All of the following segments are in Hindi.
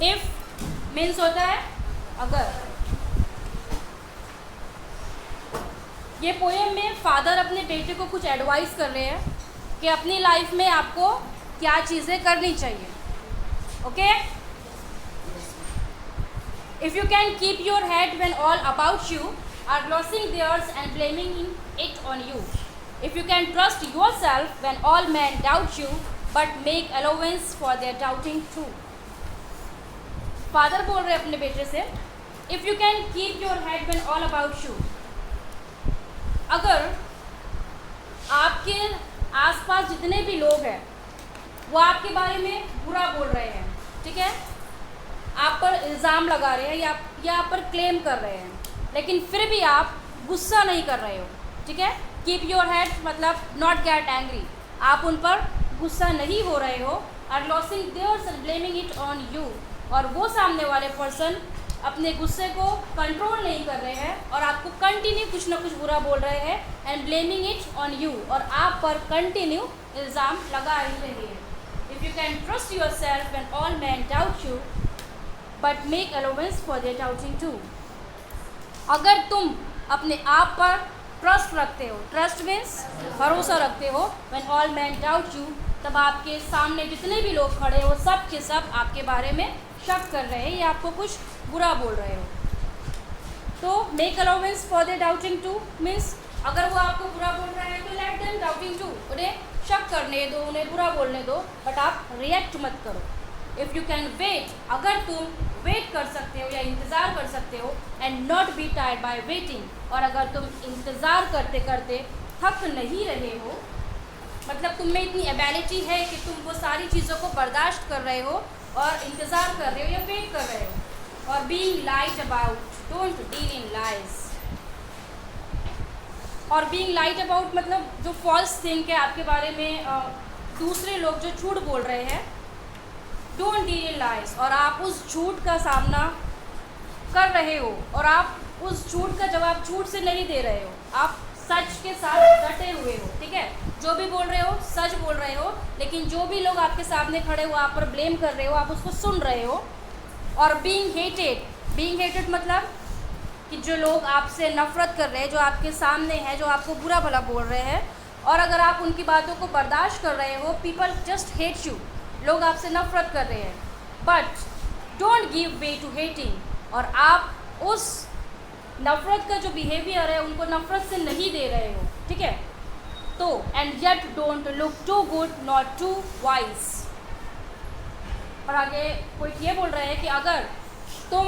इफ मीन्स होता है अगर। ये पोएम में फादर अपने बेटे को कुछ एडवाइस कर रहे हैं कि अपनी लाइफ में आपको क्या चीज़ें करनी चाहिए। Okay, if you can keep your head when all about you are glossing theirs and blaming it on you, if you can trust yourself when all man doubt you but make allowance for their doubting too. Father बोल रहे अपने बेटे से, if you can keep your head when all about you, अगर आपके आसपास जितने भी लोग हैं वो आपके बारे में बुरा बोल रहे हैं, ठीक है, आप पर इल्ज़ाम लगा रहे हैं या आप पर क्लेम कर रहे हैं, लेकिन फिर भी आप गुस्सा नहीं कर रहे हो, ठीक है। कीप योर हेड मतलब नॉट गेट एंग्री, आप उन पर गुस्सा नहीं हो रहे हो। Are losing theirs and blaming it on you, और वो सामने वाले पर्सन अपने गुस्से को कंट्रोल नहीं कर रहे हैं और आपको कंटिन्यू कुछ ना कुछ बुरा बोल रहे हैं, and blaming it on you, और आप पर कंटिन्यू इल्ज़ाम लगा ही रहे हैं। If you can trust yourself when all man doubt you but make allowance for their doubting too, अगर तुम अपने आप पर ट्रस्ट रखते हो, ट्रस्ट मीन्स भरोसा रखते हो, when all man doubt you, तब आपके सामने जितने भी लोग खड़े हो सब के सब आपके बारे में शक कर रहे हैं या आपको कुछ बुरा बोल रहे हो। तो make allowance for their doubting two means अगर वो आपको बुरा बोल रहे हैं तो लेट देम डाउटिंग टू, उन्हें शक करने दो, उन्हें बुरा बोलने दो, बट आप रिएक्ट मत करो। इफ़ यू कैन वेट, अगर तुम वेट कर सकते हो या इंतज़ार कर सकते हो, and not be tired by waiting, और अगर तुम इंतज़ार करते करते थक नहीं रहे हो, मतलब तुम में इतनी एबिलिटी है कि तुम वो सारी चीज़ों को बर्दाश्त कर रहे हो और इंतज़ार कर रहे हो या वेट कर रहे हो। और being light about, don't deal in lies, और बीइंग लाइट अबाउट मतलब जो फॉल्स थिंक है आपके बारे में, दूसरे लोग जो झूठ बोल रहे हैं, डोंट डील इन लाइज, और आप उस झूठ का सामना कर रहे हो और आप उस झूठ का जवाब झूठ से नहीं दे रहे हो, आप सच के साथ डटे हुए हो, ठीक है। जो भी बोल रहे हो सच बोल रहे हो, लेकिन जो भी लोग आपके सामने खड़े हो आप पर ब्लेम कर रहे हो, आप उसको सुन रहे हो। और बीइंग हेटेड मतलब कि जो लोग आपसे नफ़रत कर रहे हैं, जो आपके सामने हैं, जो आपको बुरा भला बोल रहे हैं, और अगर आप उनकी बातों को बर्दाश्त कर रहे हो, पीपल जस्ट हेट यू, लोग आपसे नफ़रत कर रहे हैं, but don't give way to hating, और आप उस नफ़रत का जो बिहेवियर है उनको नफ़रत से नहीं दे रहे हो, ठीक है। तो and yet don't look too good not too wise, और आगे कोई ये बोल रहे हैं कि अगर तुम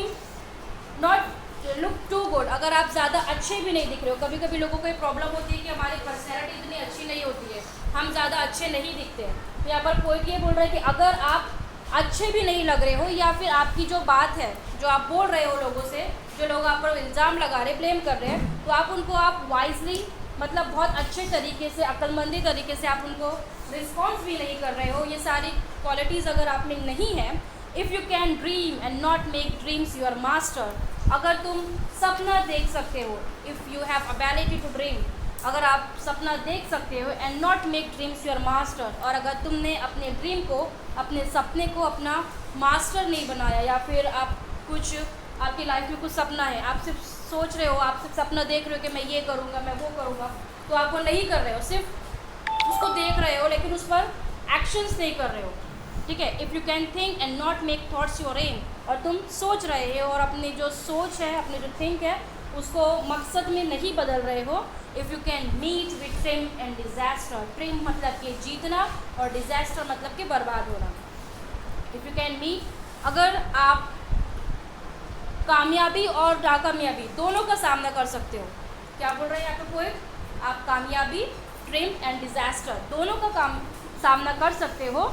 नॉट लुक टू गुड, अगर आप ज़्यादा अच्छे भी नहीं दिख रहे हो, कभी कभी लोगों को ये प्रॉब्लम होती है कि हमारी पर्सनैलिटी इतनी अच्छी नहीं होती है, हम ज़्यादा अच्छे नहीं दिखते हैं, तो यहाँ पर कोई ये बोल रहा है कि अगर आप अच्छे भी नहीं लग रहे हो, या फिर आपकी जो बात है जो आप बोल रहे हो लोगों से, जो लोग आप पर इल्ज़ाम लगा रहे, ब्लेम कर रहे हैं, तो आप उनको आप वाइजली मतलब बहुत अच्छे तरीके से, अक्लमंदी तरीके से आप उनको रिस्पॉन्स भी नहीं कर रहे हो। ये सारी क्वालिटीज़ अगर आप में नहीं है, if you can dream and not make dreams your master, अगर तुम सपना देख सकते हो, if you have ability to dream, अगर आप सपना देख सकते हो, and not make dreams your master, और अगर तुमने अपने ड्रीम को, अपने सपने को अपना मास्टर नहीं बनाया, या फिर आप कुछ आपकी लाइफ में कुछ सपना है, आप सिर्फ सोच रहे हो, आप सिर्फ सपना देख रहे हो कि मैं ये करूँगा, मैं वो करूँगा, तो आप वो नहीं कर रहे हो, सिर्फ उसको देख रहे हो लेकिन उस पर एक्शंस नहीं कर रहे हो, ठीक है। If you can think and not make thoughts your aim, और तुम सोच रहे हो और अपनी जो सोच है, अपनी जो थिंक है, उसको मकसद में नहीं बदल रहे हो। If you can meet with triumph and disaster, triumph मतलब कि जीतना और डिज़ास्टर मतलब कि बर्बाद होना। इफ़ यू कैन मीट, अगर आप कामयाबी और नाकामयाबी दोनों का सामना कर सकते हो, क्या बोल रहे हैं यहाँ पे पोएट, आप कामयाबी, ट्रिम एंड डिज़ास्टर दोनों का सामना कर सकते हो।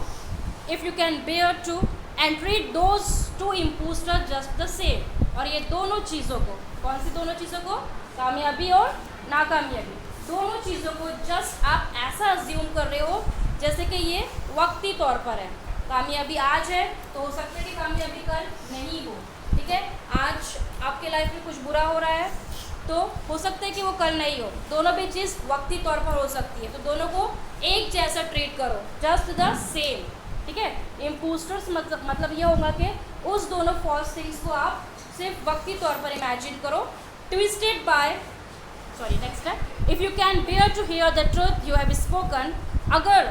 If you can bear to and treat those two impostor just the same, और ये दोनों चीज़ों को, कौन सी दोनों चीज़ों को, कामयाबी और नाकामयाबी, दोनों चीज़ों को जस्ट आप ऐसा अज्यूम कर रहे हो जैसे कि ये वक्ती तौर पर है। कामयाबी आज है तो हो सकता है कि कामयाबी कल नहीं हो, ठीक है। आज आपके लाइफ में कुछ बुरा हो रहा है तो हो सकता है कि वो कल नहीं हो, दोनों भी चीज़ वक्ती तौर पर हो सकती है, तो दोनों को एक जैसा ट्रीट करो, जस्ट द सेम, ठीक है। इम्पोस्टर्स मतलब ये होगा कि उस दोनों फॉल्स थिंग्स को आप सिर्फ वक्ती तौर पर इमेजिन करो। ट्विस्टेड बाय नेक्स्ट है, if you can bear to hear the truth you have spoken. अगर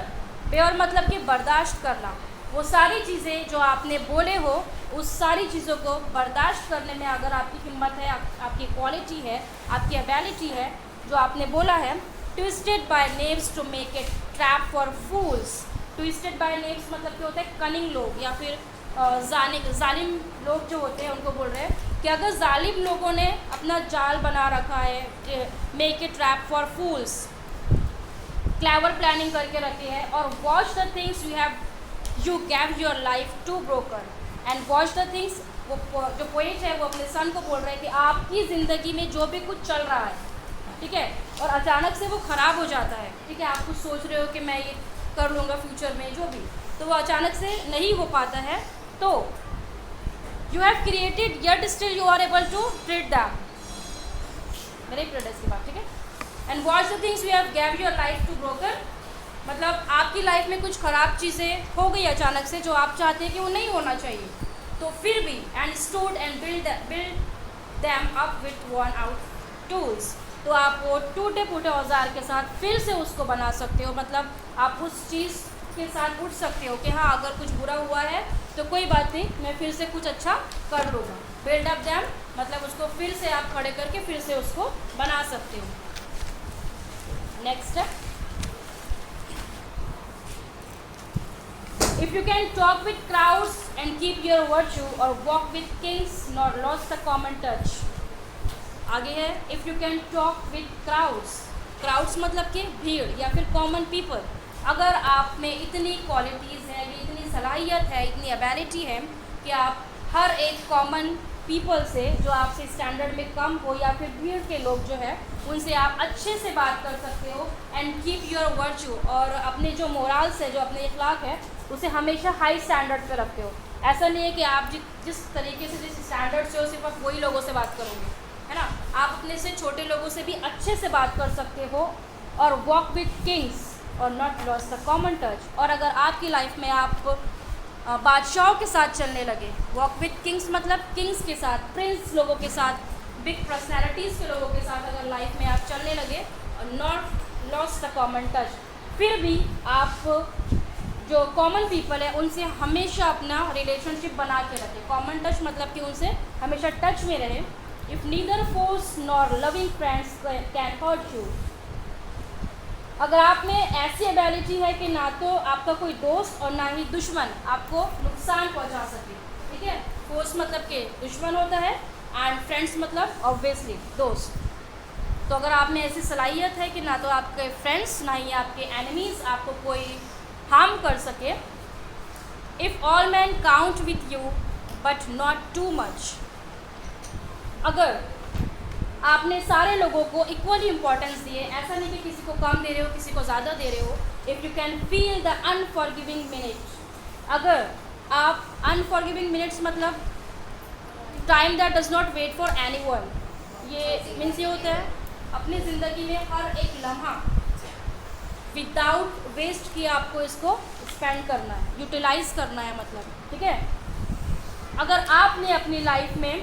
बेयर मतलब कि बर्दाश्त करना, वो सारी चीज़ें जो आपने बोले हो उस सारी चीज़ों को बर्दाश्त करने में अगर आपकी हिम्मत है, आपकी क्वालिटी है, आपकी एबिलिटी है जो आपने बोला है। Twisted by names to make it trap for fools. Twisted by names मतलब क्या होता है, कनिंग लोग या फिर जालिम लोग जो होते हैं उनको बोल रहे हैं कि अगर जालिम लोगों ने अपना जाल बना रखा है, make it trap for fools, clever planning करके रखे हैं। और watch the things you gave your life to broken and watch the things, वो जो पोएट है वो अपने सन को बोल रहे हैं कि आपकी ज़िंदगी में जो भी कुछ चल रहा है, ठीक है, और अचानक से वो ख़राब हो जाता है, ठीक है, आप कुछ सोच रहे हो कि मैं ये कर लूँगा फ्यूचर में जो भी, तो वो अचानक से नहीं हो पाता है। तो you have created yet still you are able to treat them, मेरे प्रोडक्ट्स की बात, ठीक है। And watch the things you have gave your life to broken, मतलब आपकी लाइफ में कुछ ख़राब चीज़ें हो गई अचानक से जो आप चाहते हैं कि वो नहीं होना चाहिए, तो फिर भी and stood and build them up with worn out tools, तो आप वो टूटे फूटे औजार के साथ फिर से उसको बना सकते हो। मतलब आप उस चीज़ के साथ उठ सकते हो कि हाँ अगर कुछ बुरा हुआ है तो कोई बात नहीं, मैं फिर से कुछ अच्छा कर लूँगा। बिल्ड अप दैम मतलब उसको फिर से आप खड़े करके फिर से उसको बना सकते हो। नेक्स्ट है, if you can talk with crowds and keep your virtue और walk with kings not lost the common touch. आगे है, if you can talk with crowds, crowds मतलब कि भीड़ या फिर कॉमन पीपल। अगर आप में इतनी क्वालिटीज़ हैं, इतनी सलाहियत है, इतनी एबिलिटी है कि आप हर एक कॉमन पीपल से जो आपसे स्टैंडर्ड में कम हो या फिर भीड़ के लोग जो है उनसे आप अच्छे से बात कर सकते हो। एंड कीप योर वर्च्यू, और अपने जो मोरल्स है, जो अपने इखलाक है, उसे हमेशा हाई स्टैंडर्ड पे रखते हो। ऐसा नहीं है कि आप जिस तरीके से जिस स्टैंडर्ड से हो सिर्फ आप वही लोगों से बात करोगे, है ना, आप अपने से छोटे लोगों से भी अच्छे से बात कर सकते हो। और वॉक विथ किंग्स और not loss the common touch. और अगर आपकी लाइफ में आप बादशाहों के साथ चलने लगे, वॉक विथ किंग्स मतलब किंग्स के साथ, प्रिंस लोगों के साथ, बिग पर्सनैलिटीज़ के लोगों के साथ अगर लाइफ में आप चलने लगे और not loss the common touch, फिर भी आप जो कॉमन पीपल है उनसे हमेशा अपना रिलेशनशिप बना के रखें। कॉमन टच मतलब कि उनसे हमेशा टच में रहे। If neither force nor loving friends can hurt you, अगर आप में ऐसी एबिलिटी है कि ना तो आपका कोई दोस्त और ना ही दुश्मन आपको नुकसान पहुंचा सके, ठीक है, फोर्स मतलब कि दुश्मन होता है एंड फ्रेंड्स मतलब ऑब्वियसली दोस्त। तो अगर आप में ऐसी सलाहियत है कि ना तो आपके फ्रेंड्स ना ही आपके एनिमीज़ आपको कोई हार्म कर सके। If all man count with you but not too much, अगर आपने सारे लोगों को इक्वली इम्पोर्टेंस दिए, ऐसा नहीं कि किसी को कम दे रहे हो किसी को ज़्यादा दे रहे हो। If you can fill the unforgiving minute, अगर आप अनफॉरगिविंग मिनट्स मतलब time that does not wait for anyone, ये मीन्स ये होता है अपनी ज़िंदगी में हर एक लम्हा विदाउट वेस्ट किए आपको इसको स्पेंड करना है, यूटिलाइज़ करना है, मतलब ठीक है। अगर आपने अपनी लाइफ में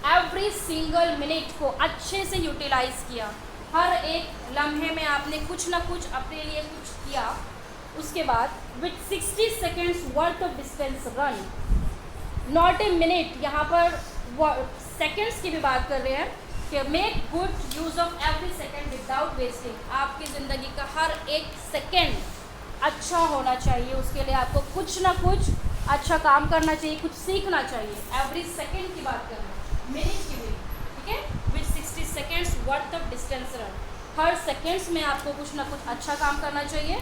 एवरी सिंगल मिनट को अच्छे से यूटिलाइज़ किया, हर एक लम्हे में आपने कुछ ना कुछ अपने लिए कुछ किया, उसके बाद with 60 seconds worth of distance run, not a minute, यहाँ पर सेकेंड्स की भी बात कर रहे हैं कि make good use of every second without wasting. आपकी ज़िंदगी का हर एक सेकेंड अच्छा होना चाहिए, उसके लिए आपको कुछ ना कुछ अच्छा काम करना चाहिए, कुछ सीखना चाहिए। एवरी सेकेंड की बात कर रहे हैं, मिनट की भी, ठीक है, with 60 seconds worth of distance run, हर सेकेंड्स में आपको कुछ ना कुछ अच्छा काम करना चाहिए।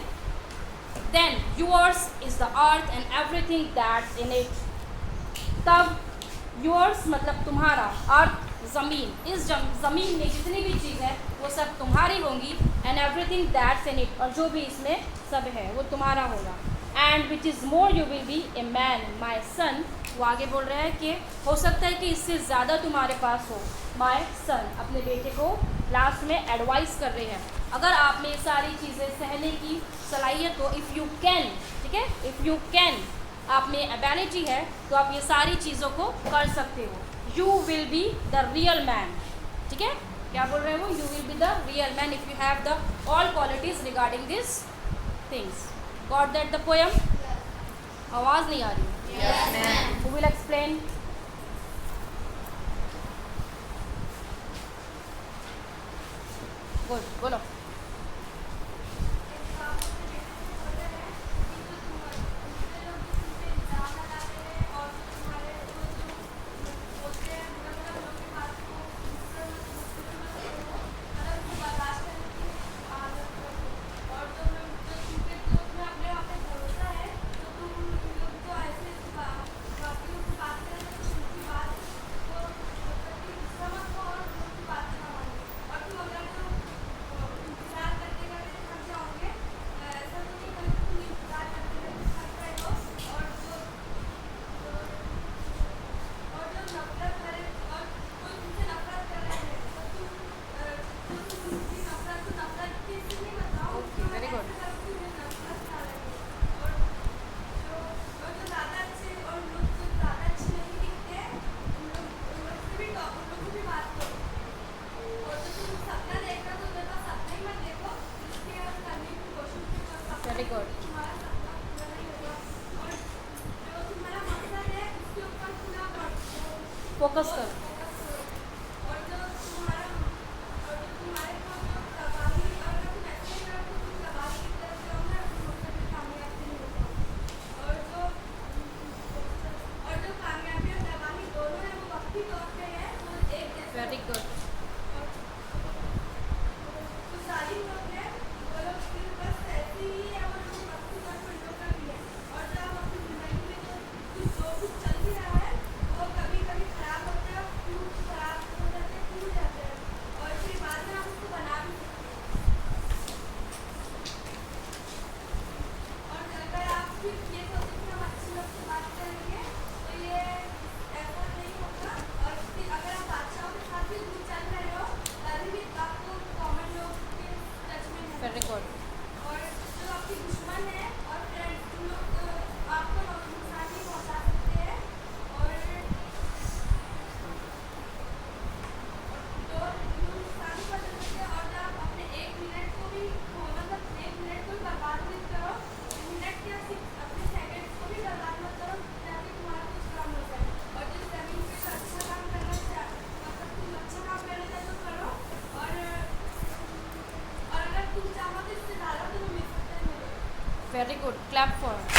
Then yours is the earth and everything that's in it, तब yours मतलब तुम्हारा, अर्थ ज़मीन, इस ज़मीन में जितनी भी चीज़ है वो सब तुम्हारी होंगी, and everything that's in it, और जो भी इसमें सब है वो तुम्हारा होगा। And which is more you will be a man my son, वो आगे बोल रहे हैं कि हो सकता है कि इससे ज़्यादा तुम्हारे पास हो, माई सन, अपने बेटे को लास्ट में एडवाइस कर रहे हैं। अगर आप में सारी चीज़ें सहने की सलाहियत हो, इफ़ यू कैन, ठीक है, इफ़ यू कैन, आप में एबिलिटी है, तो आप ये सारी चीज़ों को कर सकते हो। You will be the real man, ठीक है, क्या बोल रहे हैं वो, you will be the real man if you have the all qualities regarding this things. Got that the poem? आवाज़ नहीं आ रही। Yes, ma'am. Who will explain? Good, बोलो। वेरी गुड, फोकस करो। Very good, very good, very good, clap for.